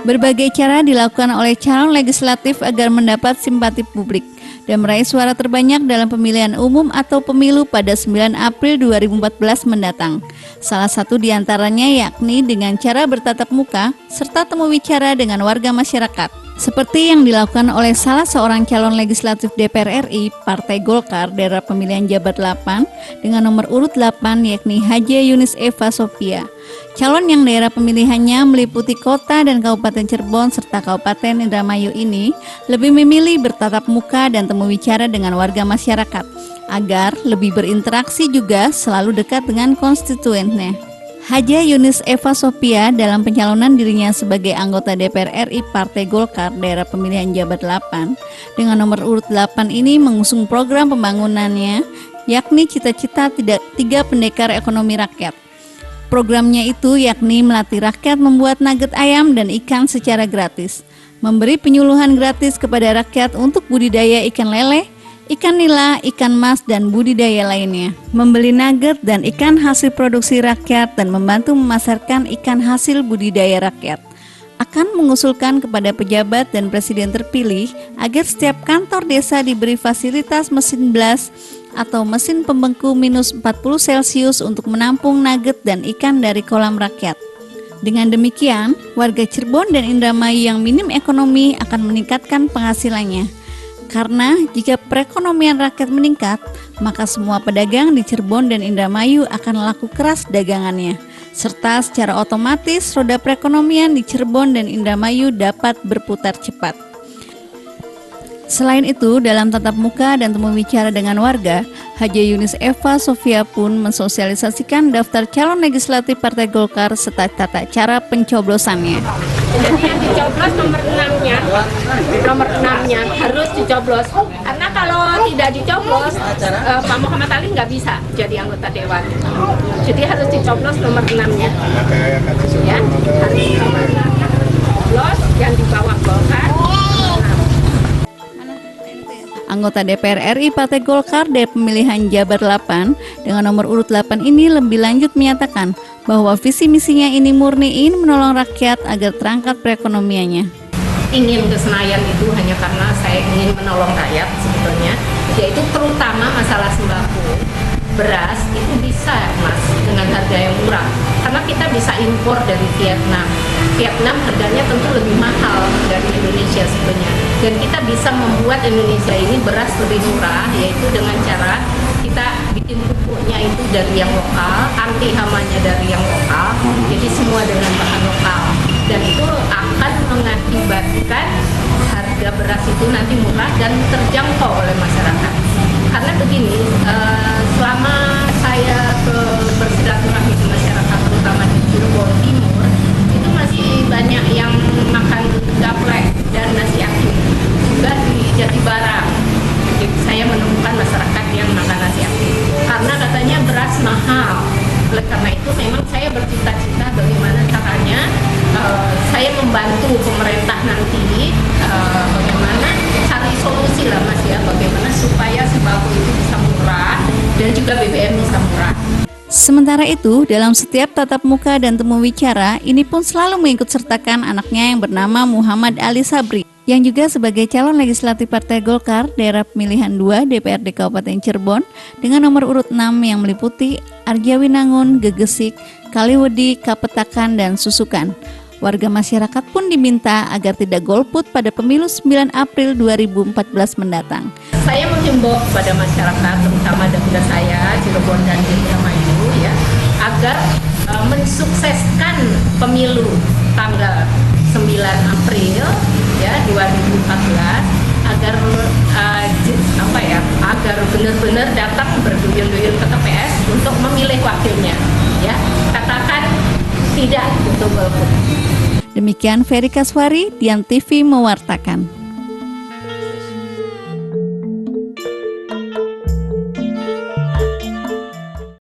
Berbagai cara dilakukan oleh calon legislatif agar mendapat simpati publik dan meraih suara terbanyak dalam pemilihan umum atau pemilu pada 9 April 2014 mendatang. Salah satu diantaranya yakni dengan cara bertatap muka serta temu bicara dengan warga masyarakat. Seperti yang dilakukan oleh salah seorang calon legislatif DPR RI Partai Golkar daerah pemilihan Jabar 8 dengan nomor urut 8 yakni Haja Yunis Eva Sophia. Calon yang daerah pemilihannya meliputi kota dan Kabupaten Cirebon serta Kabupaten Indramayu ini lebih memilih bertatap muka dan temu bicara dengan warga masyarakat agar lebih berinteraksi juga selalu dekat dengan konstituennya. Haja Yunis Eva Sophia dalam pencalonan dirinya sebagai anggota DPR RI Partai Golkar daerah pemilihan Jabar 8 dengan nomor urut 8 ini mengusung program pembangunannya yakni cita-cita 3 pendekar ekonomi rakyat. Programnya itu yakni melatih rakyat membuat nugget ayam dan ikan secara gratis, memberi penyuluhan gratis kepada rakyat untuk budidaya ikan lele, ikan nila, ikan mas, dan budidaya lainnya, membeli nugget dan ikan hasil produksi rakyat dan membantu memasarkan ikan hasil budidaya rakyat. Akan mengusulkan kepada pejabat dan presiden terpilih agar setiap kantor desa diberi fasilitas mesin blast atau mesin pembengku minus 40 Celcius untuk menampung nugget dan ikan dari kolam rakyat. Dengan demikian, warga Cirebon dan Indramayu yang minim ekonomi akan meningkatkan penghasilannya. Karena jika perekonomian rakyat meningkat, maka semua pedagang di Cirebon dan Indramayu akan laku keras dagangannya, serta secara otomatis roda perekonomian di Cirebon dan Indramayu dapat berputar cepat. Selain itu, dalam tatap muka dan temu bicara dengan warga, Haja Yunis Eva Sophia pun mensosialisasikan daftar calon legislatif Partai Golkar serta tata cara pencoblosannya. Jadi yang dicoblos nomor 6-nya harus dicoblos. Karena kalau tidak dicoblos, Pak Muhammad Ali nggak bisa jadi anggota dewan. Jadi harus dicoblos nomor 6-nya. Ya, harus dicoblos yang di bawah Golkar. Anggota DPR RI Partai Golkar dari pemilihan Jabar 8 dengan nomor urut 8 ini lebih lanjut menyatakan bahwa visi misinya ini murni ingin menolong rakyat agar terangkat perekonomiannya. Ingin ke Senayan itu hanya karena saya ingin menolong rakyat sebetulnya, yaitu terutama masalah sembako. Beras itu bisa mas dengan harga yang murah karena kita bisa impor dari Vietnam. Vietnam harganya tentu lebih mahal dari Indonesia sebenarnya, dan kita bisa membuat Indonesia ini beras lebih murah, yaitu dengan cara kita bikin pupuknya itu dari yang lokal, anti hamanya dari yang lokal, jadi semua dengan bahan lokal, dan itu akan mengakibatkan harga beras itu nanti murah dan terjangkau oleh masyarakat. Karena begini, selama saya bersilaturahmi di masyarakat terutama di Cirebon Timur, itu masih banyak yang makan gaplek dan nasi aking. Juga di Jatibarang, jadi saya menemukan masyarakat yang makan nasi aking karena katanya beras mahal. Oleh karena itu memang saya bercita-cita bagaimana caranya saya membantu pemerintah nanti bagaimana cari solusi lah mas ya, bagaimana supaya sembako itu bisa murah dan juga BBM bisa murah. Sementara itu, dalam setiap tatap muka dan temu bicara, ini pun selalu mengikut sertakan anaknya yang bernama Muhammad Ali Sabri, yang juga sebagai calon legislatif Partai Golkar daerah pemilihan 2 DPRD Kabupaten Cirebon dengan nomor urut 6 yang meliputi Arjawinangun, Gegesik, Kaliwedi, Kapetakan, dan Susukan. Warga masyarakat pun diminta agar tidak golput pada pemilu 9 April 2014 mendatang. Saya menghimbau kepada masyarakat, terutama dapil saya, Cirebon dan Indramayu, ya, agar mensukseskan pemilu tanggal 9 April ya 2014 agar agar benar-benar datang berduyun-duyun ke TPS untuk memilih wakilnya, ya. Katakan tidak untuk golput. Demikian Ferry Kaswari, Dian TV mewartakan.